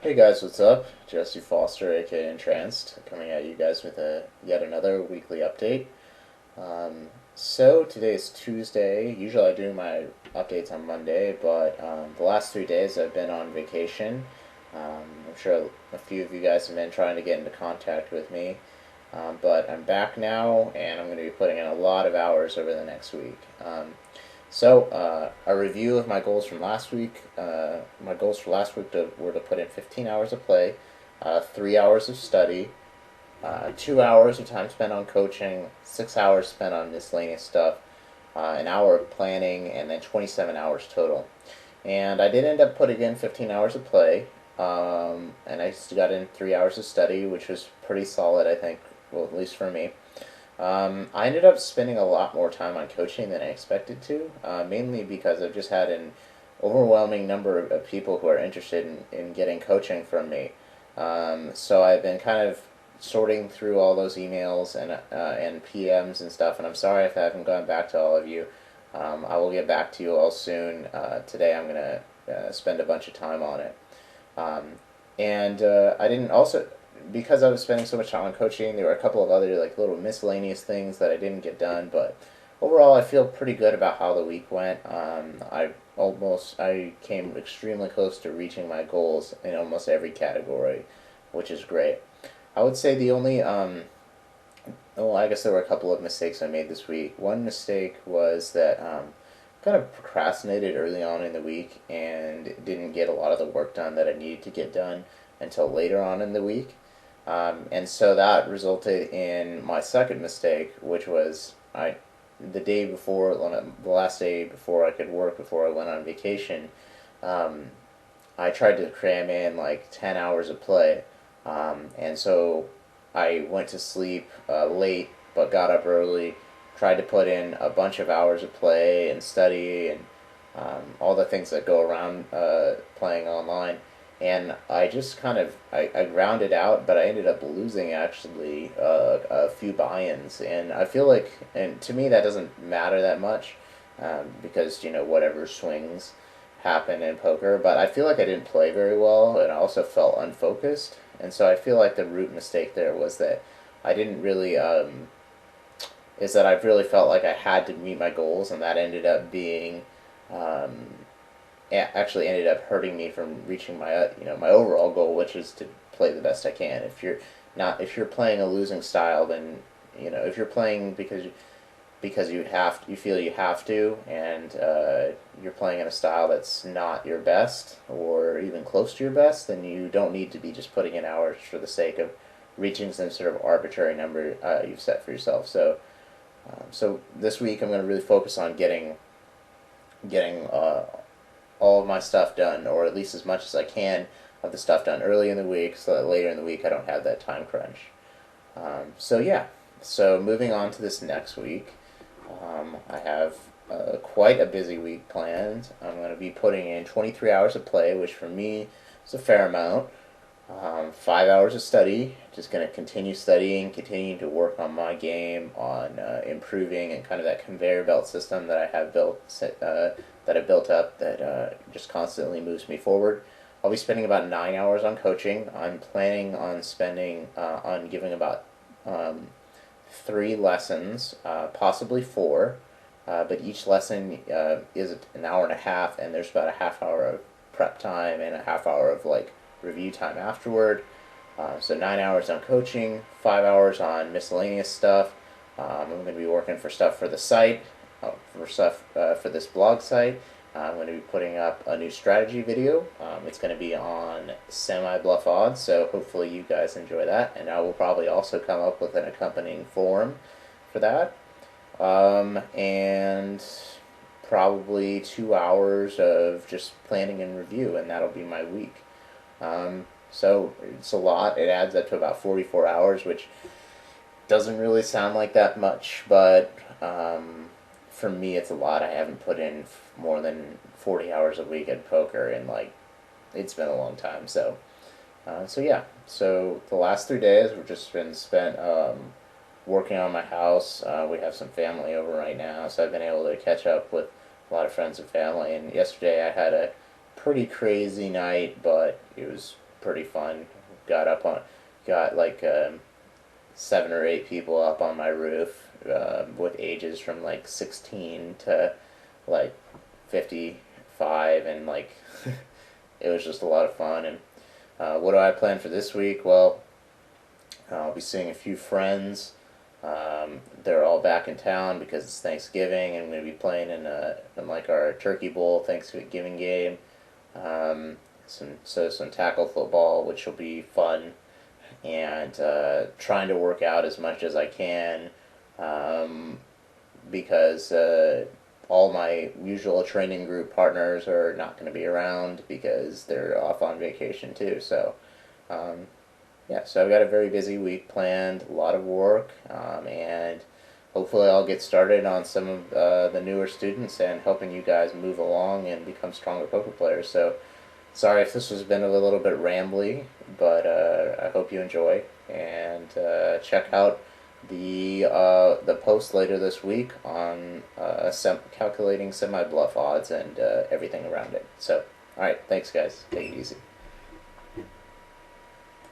Hey guys, what's up? Jesse Foster, aka Entranced, coming at you guys with yet another weekly update. So today is Tuesday. Usually I do my updates on Monday, but the last 3 days I've been on vacation. I'm sure a few of you guys have been trying to get into contact with me, but I'm back now, and I'm going to be putting in a lot of hours over the next week. A review of my goals from last week. My goals for last week were to put in 15 hours of play, 3 hours of study, 2 hours of time spent on coaching, 6 hours spent on miscellaneous stuff, an hour of planning, and then 27 hours total. And I did end up putting in 15 hours of play, and I got in 3 hours of study, which was pretty solid, I think, well, at least for me. I ended up spending a lot more time on coaching than I expected to, mainly because I've just had an overwhelming number of people who are interested in getting coaching from me. So I've been kind of sorting through all those emails and PMs and stuff, and I'm sorry if I haven't gone back to all of you. I will get back to you all soon. Today I'm going to spend a bunch of time on it. Um, and I didn't also, because I was spending so much time on coaching, there were a couple of other like little miscellaneous things that I didn't get done, but overall I feel pretty good about how the week went. I came extremely close to reaching my goals in almost every category, which is great. I would say the only well, I guess there were a couple of mistakes I made this week. One mistake was that kind of procrastinated early on in the week and didn't get a lot of the work done that I needed to get done until later on in the week. And so that resulted in my second mistake, which was the day before, the last day before I could work, before I went on vacation, um, I tried to cram in like 10 hours of play. And so I went to sleep late, but got up early, tried to put in a bunch of hours of play and study and all the things that go around playing online. And I just kind of I grounded out, but I ended up losing actually a few buy-ins, and I feel like, and to me that doesn't matter that much, because whatever swings happen in poker. But I feel like I didn't play very well, and I also felt unfocused, and so I feel like the root mistake there was that I didn't really is that I really felt like I had to meet my goals, and that ended up being um, actually ended up hurting me from reaching my my overall goal, which is to play the best I can. If you're playing a losing style, then if you're playing because you feel you have to, and you're playing in a style that's not your best or even close to your best, then you don't need to be just putting in hours for the sake of reaching some sort of arbitrary number you've set for yourself. So this week I'm going to really focus on getting all of my stuff done, or at least as much as I can of the stuff done early in the week, so that later in the week I don't have that time crunch. So yeah, so moving on to this next week, I have quite a busy week planned. I'm going to be putting in 23 hours of play, which for me is a fair amount. 5 hours of study, just going to continue studying, continuing to work on my game, on improving, and kind of that conveyor belt system that I have that I built up that just constantly moves me forward. I'll be spending about 9 hours on coaching. I'm planning on spending on giving about 3 lessons, possibly four, but each lesson is an hour and a half, and there's about a half hour of prep time and a half hour of like review time afterward. So 9 hours on coaching, 5 hours on miscellaneous stuff. I'm going to be working for stuff for the site, for stuff for this blog site. I'm going to be putting up a new strategy video. It's going to be on semi-bluff odds, so hopefully you guys enjoy that. And I will probably also come up with an accompanying forum for that. And probably 2 hours of just planning and review, and that'll be my week. So it's a lot. It adds up to about 44 hours, which doesn't really sound like that much, but for me, it's a lot. I haven't put in more than 40 hours a week at poker, and like it's been a long time. So yeah. So the last 3 days have just been spent working on my house. We have some family over right now, so I've been able to catch up with a lot of friends and family. And yesterday I had a pretty crazy night, but it was pretty fun. Got up on, got like 7 or 8 people up on my roof with ages from like 16 to like 55, and like it was just a lot of fun. And what do I plan for this week? Well, I'll be seeing a few friends. They're all back in town because it's Thanksgiving, and I'm going to be playing in like our Turkey Bowl Thanksgiving game. Some tackle football, which will be fun, and trying to work out as much as I can, because all my usual training group partners are not going to be around because they're off on vacation too. So yeah, so I've got a very busy week planned, a lot of work, and hopefully I'll get started on some of the newer students and helping you guys move along and become stronger poker players. So sorry if this has been a little bit rambly, but I hope you enjoy, and check out the post later this week on calculating semi-bluff odds and everything around it. So, all right, thanks guys. Take it easy.